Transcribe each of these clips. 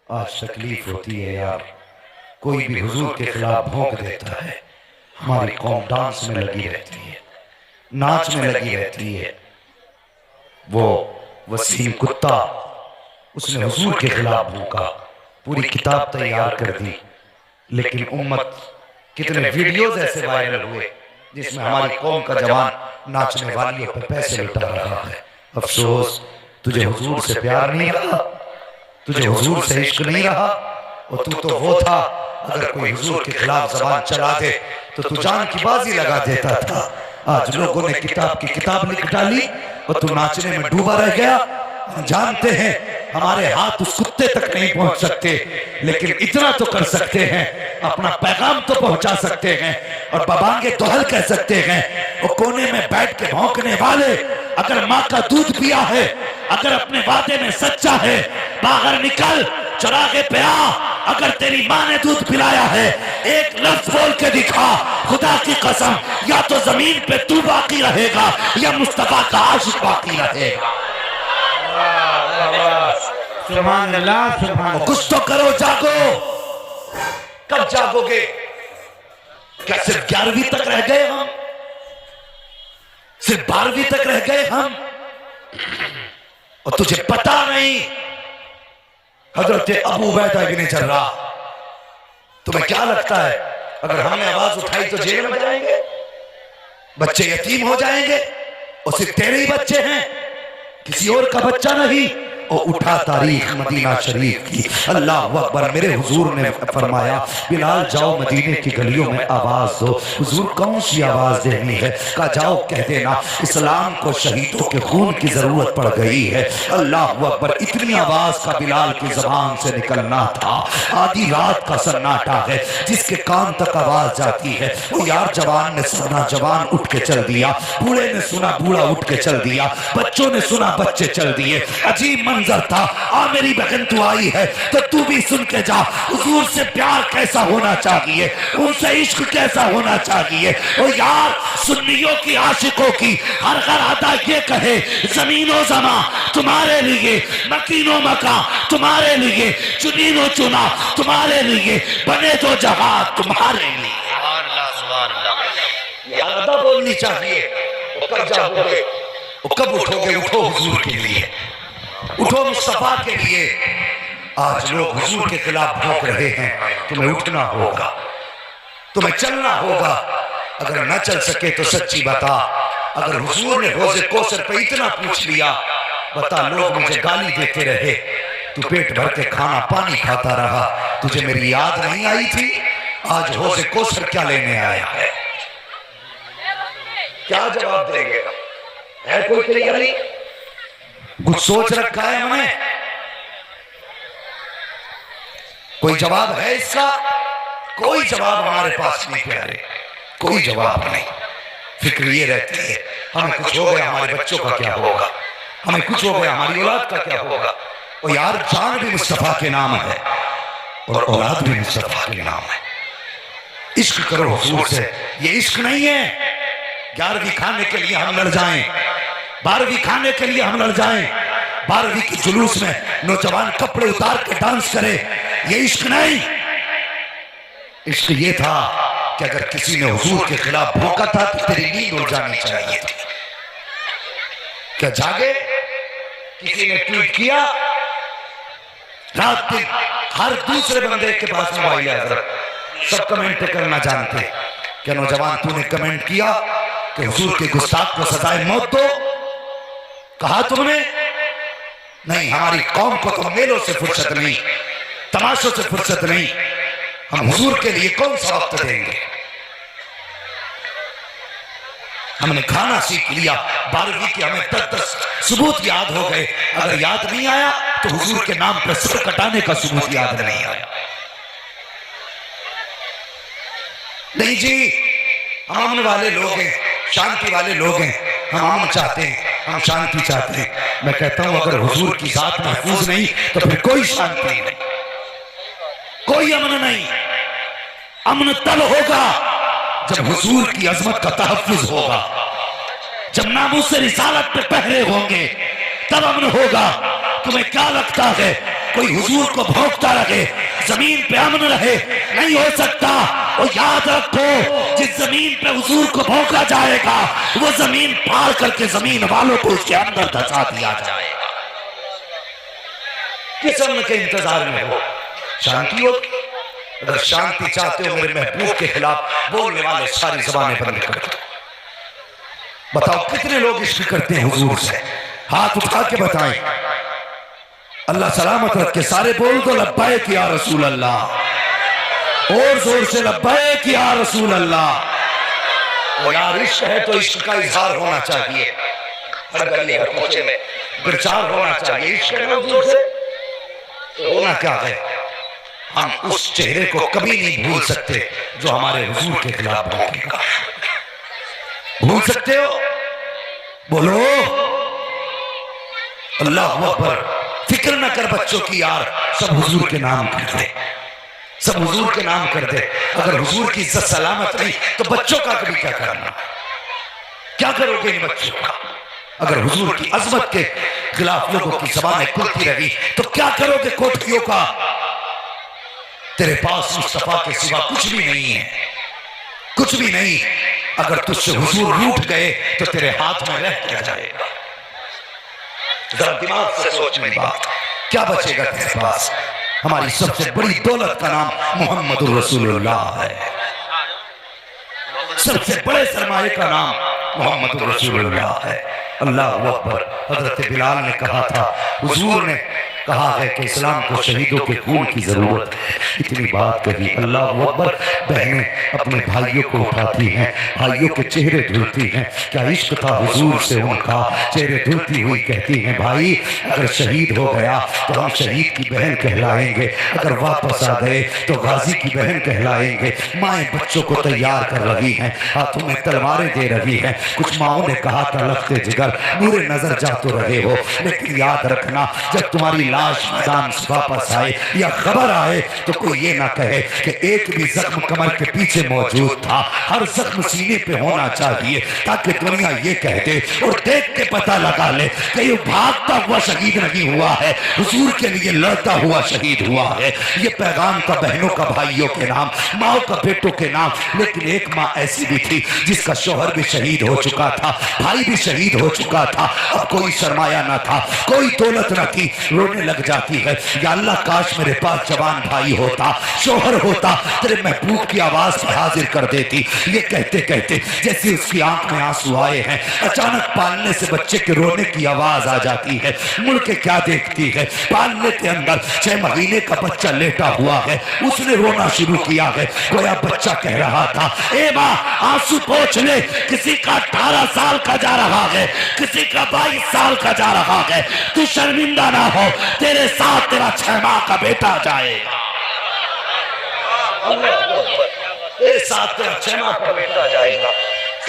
आज तकलीफ होती है यार, कोई भी हुजूर के खिलाफ भौंक देता है। हमारी कौम डांस में लगी रहती है, नाच में लगी रहती है। वो वसीम कुत्ता, उसने हुजूर के खिलाफ भौंका, पूरी किताब तैयार कर दी। लेकिन उम्मत, कितने वीडियोज ऐसे वायरल हुए जिसमें हमारी कौम का जवान नाचने वालियों पर पैसे लुटा रहा है। अफसोस, तुझे हुजूर से प्यार नहीं रहा, तुझे हुजूर से इश्क नहीं रहा। और तू तो वो था, अगर कोई हुजूर के खिलाफ जबान चला दे तो तू जान की बाजी लगा देता था। आज लोगों ने किताब की किताब लिख डाली और तू नाचने में डूबा रह गया। हम जानते हैं हमारे हाथ उस कुत्ते तक नहीं पहुंच सकते, लेकिन इतना तो कर सकते हैं, अपना पैगाम तो पहुंचा सकते हैं और बबांगे दोहल कह सकते हैं। और कोने में बैठ के भौंकने वाले, अगर माँ का दूध पिया है, अगर अपने वादे में सच्चा है, बाहर निकल, चौराहे पे आ। अगर तेरी माँ ने दूध पिलाया है, एक लफ्ज बोल के दिखा, खुदा की कसम, या तो जमीन पे तू बाकी रहेगा या मुस्तफा का आशिक बाकी रहेगा। सुभान अल्लाह, सुभान अल्लाह। कुछ तो करो, जागो। कब जागोगे? क्या सिर्फ 11वीं तक रह गए हम? सिर्फ 12वीं तक रह गए हम? और तुझे पता नहीं हजरत अबू उबैदा इब्न जर्राह, तुम्हें क्या लगता है अगर हमने आवाज उठाई तो जेल में जाएंगे, बच्चे यतीम हो जाएंगे? और सिर्फ तेरे ही बच्चे हैं, किसी और का बच्चा नहीं। और उठा तारीख मदीना शरीफ की। अल्लाह अकबर। मेरे हुजूर ने फरमाया, बिलाल जाओ मदीने की गलियों में आवाज दो। हुजूर कौन सी आवाज देनी है? कहा जाओ कह देना, इस्लाम को शहीदों के खून की जरूरत पड़ गई है। अल्लाह अकबर। इतनी आवाज का बिलाल की जबान से निकलना था। आधी रात का सन्नाटा है, जिसके कान तक आवाज जाती है वो यार जवान ने सुना, जवान उठ के चल दिया। बूढ़े ने सुना, बूढ़ा उठ के चल दिया। बच्चों ने सुना, बच्चे चल दिए। अजीब मंजर था। आ मेरी बहन तू आई है तो तू भी सुन के जा, हुजूर से प्यार कैसा होना चाहिए, उनसे इश्क कैसा होना चाहिए। ओ यार, सुन्नियों की आशिकों की हर हर अदा ये कहे, जमीनो जमा तुम्हारे लिए, मकीनो मका तुम्हारे लिए, चुनीनो चुना तुम्हारे लिए, बने तो जहां तुम्हारे लिए। यार अदा बोलनी चाहिए। कब जाओगे? कब उठोगे? उठो हुजूर के लिए, उठो मुस्तफा के लिए। आज लोग हुजूर के खिलाफ भौंक रहे हैं, तुम्हें उठना होगा, तुम्हें चलना होगा। अगर न चल सके तो सच्ची बता। अगर हुजूर ने रोजे कौसर पे इतना पूछ लिया, बता लोग मुझे गाली देते रहे, तू पेट भर के खाना पानी खाता रहा, तुझे मेरी याद नहीं आई थी? आज रोजे कौसर क्या लेने आया है? क्या जवाब देंगे? है कोई तैयारी? कुछ सोच रखा है हमने? कोई जवाब है इसका? कोई जवाब हमारे पास नहीं प्यारे, कोई जवाब नहीं। फिक्र ये रहती है हमें कुछ हो गया हमारे बच्चों का क्या होगा, हमें कुछ हो गया हमारी औलाद का क्या होगा। और यार जान भी मुस्तफा के नाम है और औलाद भी मुस्तफा के नाम है। इश्क करो हुजूर से। ये इश्क नहीं है 11वीं खाने के लिए हम लड़ जाएं, 12वीं खाने के लिए हम लड़ जाएं, 12वीं के जुलूस में नौजवान कपड़े उतार के डांस करे। ये इश्क नहीं। इश्क ये था कि अगर किसी ने हुजूर के खिलाफ भौंका था तो तेरी नींद उड़ जानी चाहिए थी। क्या जागे? किसी ने ट्वीट किया, रात दिन हर दूसरे बंदे के पास मोबाइल है, सब कमेंट करना जानते। क्या नौजवान तूने कमेंट किया कि हुजूर के गुस्ताख को सजाए मौत दो? कहा तुमने? नहीं, हमारी कौम को तो मेलों से फुर्सत नहीं, तमाशों से फुर्सत नहीं। हम हुजूर के लिए कौन सा वक्त देंगे? हमने खाना सीख लिया, 12वीं के हमें 10-10 सबूत याद हो गए। अगर याद नहीं आया तो हुजूर के नाम पर सिर कटाने का सबूत याद नहीं आया। नहीं जी, हम अमन वाले लोग हैं, शांति वाले लोग हैं, हम अमन चाहते हैं, हम शांति चाहते हैं। मैं कहता हूं अगर हुजूर की जात महफूज नहीं तो फिर कोई शांति नहीं, कोई अमन नहीं। अमन तब होगा जब हुजूर की अजमत का तहफ्फुज होगा, जब नामूस से रिसालत पे पहरे होंगे, तब अमन होगा। तुम्हें क्या लगता है कोई हुजूर को भौंकता रहे, जमीन पे अमन रहे, नहीं हो सकता। और याद रखो, जिस जमीन पे हुजूर को भौंका जाएगा वो जमीन पार करके जमीन वालों को उसके अंदर धंसा दिया जाएगा। किस अमन के इंतजार में हो? शांति हो? अगर शांति चाहते हो मेरे महबूब के खिलाफ बोलने वाले सारी ज़बानें बंद कर दो। बताओ कितने लोग इश्क करते हैं हुजूर से? हाथ उठा के बताएं। अल्लाह सलामत रखे। सारे बोल दो लब्बैक या रसूल अल्लाह, और जोर से लब्बैक या रसूल अल्लाह। और यार इश्क है तो इश्क का इजहार होना चाहिए, हर गली हर कोचे में प्रचार होना चाहिए। इश्क है हुजूर से तो होना क्या है? हम उस चेहरे को कभी नहीं भूल सकते जो हमारे हुजूर के खिलाफ भौंकेगा। भूल सकते हो? बोलो अल्लाह अकबर। फिक्र न कर बच्चों की यार, सब हुजूर के नाम कर दे, सब हुजूर के नाम कर दे। अगर हुजूर की इज्जत सलामत रही तो बच्चों का कभी क्या करना? क्या करोगे इन बच्चों का? अगर हुजूर की अजमत के खिलाफ लोगों की ज़बानें खुलती रही तो क्या करोगे कोठियों का? तेरे पास मुस्तफा के सिवा कुछ भी नहीं है, कुछ भी नहीं। अगर तुझसे हुजूर रूठ गए तो तेरे हाथ में रह क्या जाएगा? जरा दिमाग से सोच मेरी बात, क्या बचेगा तेरे पास? हमारी सबसे बड़ी दौलत का नाम मोहम्मदुर रसूलुल्लाह है, सबसे बड़े सरमाए का नाम मोहम्मदुर रसूलुल्लाह है। अल्लाह अकबर। हजरत बिलाल ने कहा था, हुजूर ने कहा है कि इस्लाम को शहीदों के खून की जरूरत है। इतनी बात कही, अल्लाह अकबर। बहनें अपने भाइयों को उठाती हैं, भाइयों के चेहरे धुलती हैं। क्या इश्क था हुजूर से उनका? चेहरे धुलती हुई कहती हैं, भाई अगर शहीद हो गया तो हम शहीद की बहन कहलाएंगे, अगर वापस आ गए तो गाजी की बहन कहलाएंगे। माएँ बच्चों को तैयार कर रही हैं, हाथों में तलवारें दे रही हैं। कुछ माओं ने कहा था लखते जिगर नूरे नजर जा तो रहे हो, लेकिन याद रखना जब तुम्हारी लाश मैदान से वापस आए या खबर आए तो कोई ये ना कहे कि एक भी जख्म कमर के पीछे मौजूद था। हर जख्म सीने पे होना चाहिए ताकि दुनिया ये कह दे और देख के पता लगा ले कि ये भागता हुआ शहीद नहीं हुआ है, हुजूर के लिए लड़ता हुआ शहीद हुआ है। ये पैगाम का बहनों का भाइयों के नाम, माओ का बेटों के नाम। लेकिन एक माँ ऐसी भी थी जिसका शौहर भी शहीद हो चुका था, भाई भी शहीद हो चुका था, अब कोई सरमाया ना था, कोई दौलत न थी। रोने लग जाती है, या अल्लाह काश मेरे पास जवान भाई होता, शौहर होता, तेरे महबूब की आवाज पर हाजिर कर देती। ये कहते कहते जैसे उसकी आंख में आंसू आए हैं, अचानक पालने से बच्चे के रोने की आवाज आ जाती है। मुड़ के क्या देखती है, पालने के अंदर 6 महीने का बच्चा लेटा हुआ है, उसने रोना शुरू किया है। गोया बच्चा कह रहा था, ए माँ आंसू पोंछ ले, किसी का 18 साल का जा रहा है, किसी का 22 साल का जा रहा है, तू शर्मिंदा ना हो, तेरे साथ तेरा 6 माह का बेटा जाएगा, तेरे साथ तेरा 6 माह का बेटा जाएगा।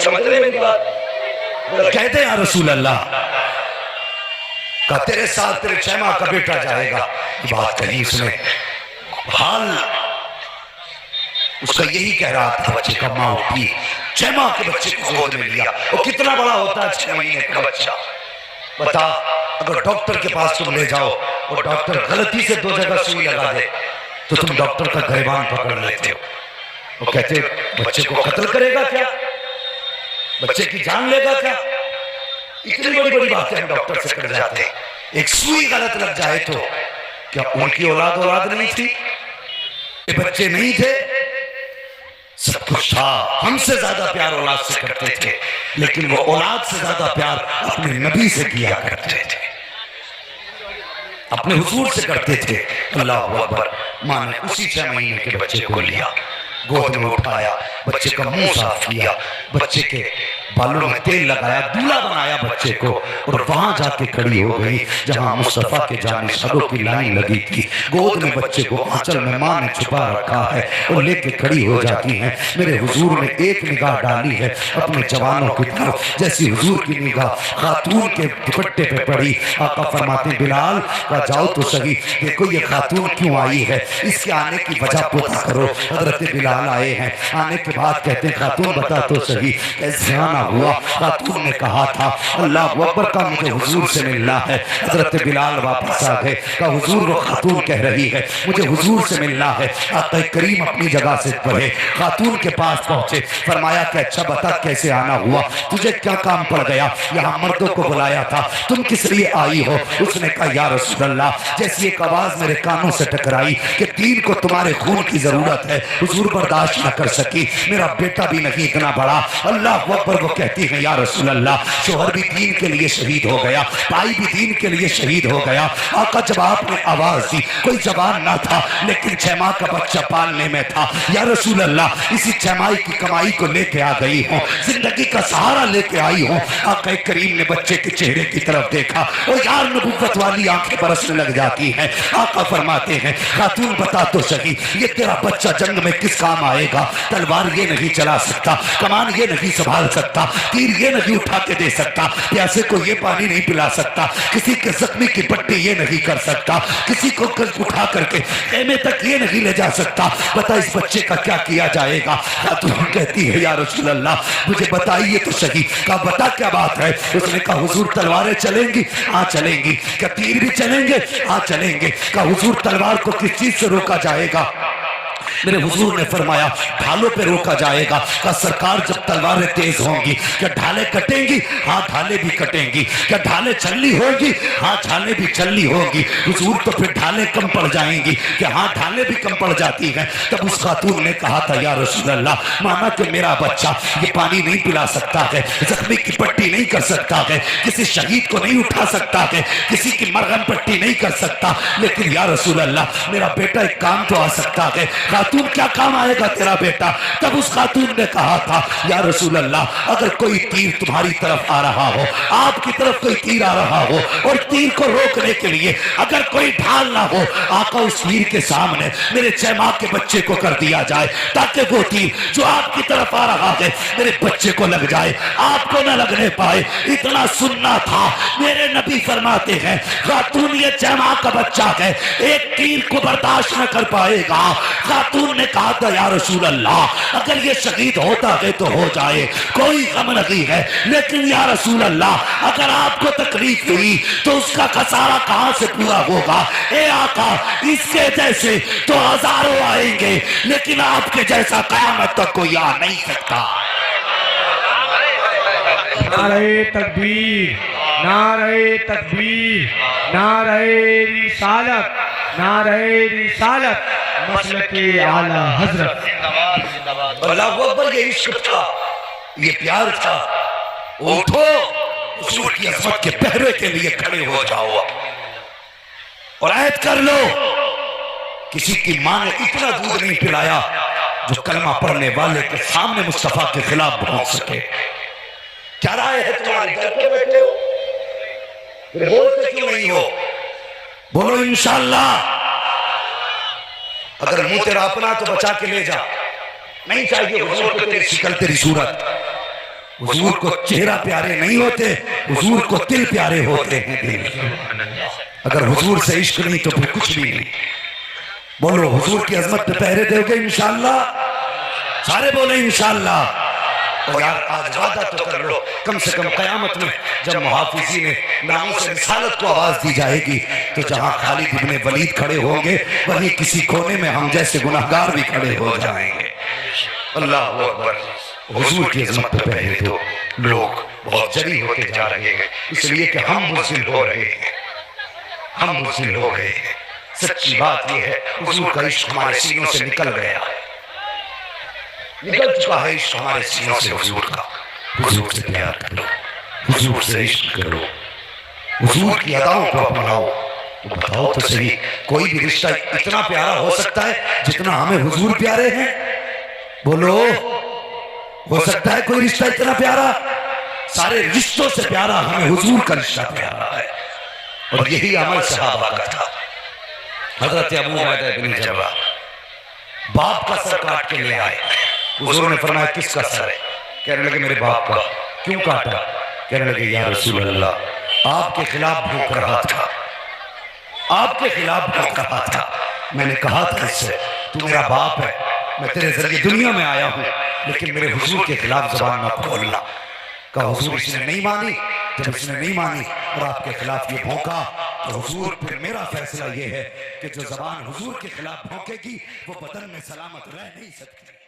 समझ रहे मेरी बात? कहते हैं रसूल अल्लाह का तेरे साथ तेरे 6 माह का बेटा जाएगा। बात कही उसने, हाल उसका यही कह रहा था। बच्चे का माँ उठी, 6 माह के बच्चे को गोद में लिया। वो कितना बड़ा होता है 6 महीने का बच्चा? बता, अगर डॉक्टर के पास तुम ले जाओ और डॉक्टर गलती से 2 जगह सुई लगा दे तो तुम डॉक्टर का गिरबान पकड़ लेते हो। वो कहते बच्चे को कत्ल करेगा क्या, बच्चे की जान लेगा क्या? इतनी बड़ी बड़ी बातें हम डॉक्टर से कर जाते। एक सुई गलत लग जाए तो क्या उनकी औलाद नहीं थी? ये बच्चे नहीं थे? सब कुछ था। हमसे ज्यादा प्यार औलाद से करते थे, लेकिन वो औलाद से ज्यादा प्यार अपने नबी से किया करते थे, अपने हुजूर से करते थे। अल्लाह अकबर। माँ ने उसी 6 महीने के बच्चे को लिया, गोद में उठाया, बच्चे का मुंह साफ किया, बच्चे के बालों में तेल लगाया, दूल्हा बनाया बच्चे को, और वहां जाके खड़ी हो गई जहां मुस्तफा के जानिशों की लाइन लगी थी। गोद में बच्चे को आंचल में मां ने छुपा रखा है और लेके खड़ी हो जाती हैं। मेरे हुजूर ने एक निगाह डाली है अपने जवानों की तरफ, जैसी हुजूर की निगाह खातून के दुपट्टे पे पड़ी। आका फरमाते बिलाल का जाओ तो सही, देखो ये खातून क्यों आई है, इसके आने की वजह पता करो। हजरत बिलाल आए हैं, आने के बाद कहते हैं खातून बता तो सही कैसे आना हुआ। खातून ने कहा था अल्लाह अकबर का मुझे हुजूर से मिलना है। हजरत बिलाल वापस आ गए, कहा हुजूर वो खातून कह रही है मुझे हुजूर से मिलना है। आका करीम अपनी जगह से बढ़े, खातून के पास पहुंचे, फरमाया कि अच्छा बता कैसे आना हुआ, तुझे क्या काम पड़ गया, यहाँ मर्दों को बुलाया था, तुम किस लिए आई हो। उसने कहा या रसूल अल्लाह, जैसी एक आवाज मेरे कानों से टकराई कि तीन को तुम्हारे खून की जरूरत है, हुजूर बर्दाश्त न कर सकी, मेरा बेटा भी नहीं इतना बड़ा। अल्लाह अकबर। वो कहती है या रसूल अल्लाह, शोहर भी दीन के लिए शहीद हो गया, भाई भी दीन के लिए शहीद हो गया। आका जब आपने आवाज दी, कोई जवान ना था लेकिन 6 माह का बच्चा पालने में था। या रसूल अल्लाह, इसी 6 माह की कमाई को लेके आ गई हूँ, जिंदगी का सहारा लेके आई हूँ। आका करीम ने बच्चे के चेहरे की तरफ देखा और यार नबुव्वत वाली आंखें बरसने लग जाती हैं। आका फरमाते हैं खातून बता तो सही, ये तेरा बच्चा जंग में किस काम आएगा। तलवार ये नहीं चला सकता, कमान ये नहीं संभाल सकता, तीर ये नहीं उठा के दे सकता, प्यासे को ये पानी नहीं पिला सकता, किसी के जख्मी की पट्टी ये नहीं कर सकता, किसी को उठा करके खेमे तक ये नहीं ले जा सकता। बता इस बच्चे का क्या किया जाएगा। खातून कहती है या रसूल अल्लाह, मुझे बताइए तो सही। कहा बता क्या बात है। उसने कहा हुजूर तलवारें चलेंगी। हाँ चलेंगी। क्या तीर भी चलेंगे। हाँ चलेंगे। कहा हुजूर तलवार को किस चीज से रोका जाएगा। मेरे हुजूर ने फरमाया ढालों पे रोका जाएगा। का सरकार जब तलवारें तेज होंगी क्या ढाले कटेंगी। हाँ ढाले भी कटेंगी। क्या ढाले चलनी होगी। हाँ ढाले भी चलनी होगी। हुजूर तो फिर ढाले कम पड़ जाएंगी। क्या हाँ ढाले भी कम पड़ जाती हैं। तब उस खातून ने कहा था या रसूल अल्लाह, माना कि मेरा बच्चा ये पानी नहीं पिला सकता है, जख्मी की पट्टी नहीं कर सकता है, किसी शहीद को नहीं उठा सकता है, किसी की मरहम पट्टी नहीं कर सकता, लेकिन या रसूल अल्लाह मेरा बेटा एक काम तो आ सकता है। खातून क्या काम आएगा तेरा बेटा। तब उस खातून ने कहा था या रसूल अल्लाह, अगर कोई तीर तुम्हारी तरफ आ रहा हो, आपकी तरफ कोई तीर आ रहा हो और तीर को रोकने के लिए अगर कोई ढाल ना हो, आका उस तीर के सामने मेरे 6 माह के बच्चे को कर दिया जाए, ताकि वो तीर जो आपकी तरफ आ रहा है मेरे बच्चे को लग जाए, आपको न लगने पाए। इतना सुनना था। मेरे नबी फरमाते हैं खातून ये 6 माह का बच्चा है, एक तीर को बर्दाश्त न कर पाएगा। खातून ने कहा था या रसूल अल्लाह, अगर ये शहीद होता है तो हो जाए, कोई गम नहीं है, लेकिन या रसूल अल्लाह अगर आपको तकलीफ हुई तो उसका खसारा कहां से पूरा होगा। ए आका, इसके जैसे तो हजारों आएंगे, लेकिन आपके जैसा कयामत तक कोई आ नहीं सकता। नारे तकबीर, नारे तकबीर, नारे रिसालत, नारे रिसालत, मसलके आला हजरत। अल्लाहू अकबर। ये इश्क था, ये प्यार था। उठो, हुजूर की अज़मत के पहरे के लिए खड़े हो जाओ और ऐद कर लो, किसी की मां ने इतना दूध नहीं पिलाया जो कलमा पढ़ने वाले के सामने मुस्तफा के खिलाफ पहुंच सके। क्या राय है तुम्हारी। घर पे बैठे हो, बोलते क्यों नहीं हो। बोलो इंशाअल्लाह। अगर मुंह तेरा अपना तो बचा के ले जा, नहीं चाहिए हुजूर को तेरी शक्ल तेरी सूरत। हुजूर को चेहरा प्यारे नहीं होते, हुजूर को दिल प्यारे होते हैं। अगर हुजूर से इश्क नहीं तो फिर कुछ भी नहीं। बोलो हुजूर की अजमत पे पहरे दोगे इंशाअल्लाह। सारे बोले इंशाअल्लाह। और यार आज वादा तो कर लो, कम से कम कयामत में जब मुहाफिजी ने नामों से रिसालत को आवाज दी जाएगी तो जहां खालिद इब्ने वलीद खड़े होंगे वहीं किसी कोने में हम जैसे गुनाहगार भी खड़े हो जाएंगे। अल्लाह अकबर। हुजूर की अज़मत पे पहले तो लोग बहुत जरी होते जा रहे हैं, इसलिए कि हम बुज़दिल हो रहे हैं, हम बुज़दिल हो गए हैं। सच्ची बात यह है हुजूर का इश्क हमारे सीनों से निकल गया, निकल चुका है इश्क हमारे सीनों से हुजूर का। हुजूर से प्यार करो, हुजूर से इश्क करो, हुजूर की अदाओं को अपनाओ। तो बताओ तो सही, कोई भी रिश्ता इतना प्यारा हो सकता है जितना हमें हुजूर प्यारे हैं। बोलो, हो सकता है कोई रिश्ता इतना प्यारा। सारे रिश्तों से प्यारा हमें हुजूर का रिश्ता प्यारा है। और यही अमल सहाबा का था। हजरत अबू उबैदा इब्न जर्राह बाप का सर काट के ले आए। हुजूर ने फरमाया किसका सर है। कहने लगे मेरे बाप का। क्यों काटा। कहने लगे या रसूल अल्लाह, आपके खिलाफ भूख रहा था, आपके खिलाफ भूख रहा था। मैंने कहा था इससे तू मेरा बाप है, मैं तेरे जरिए दुनिया में आया हूँ, लेकिन मेरे हुजूर के खिलाफ जबान ना खोलना। का हुजूर इसने नहीं मानी। जब इसने नहीं मानी और आपके खिलाफ ये भौंका, तो हुजूर फिर मेरा फैसला ये है कि जो जबान हुजूर के खिलाफ भौंकेगी वो बदन में सलामत रह नहीं सकती।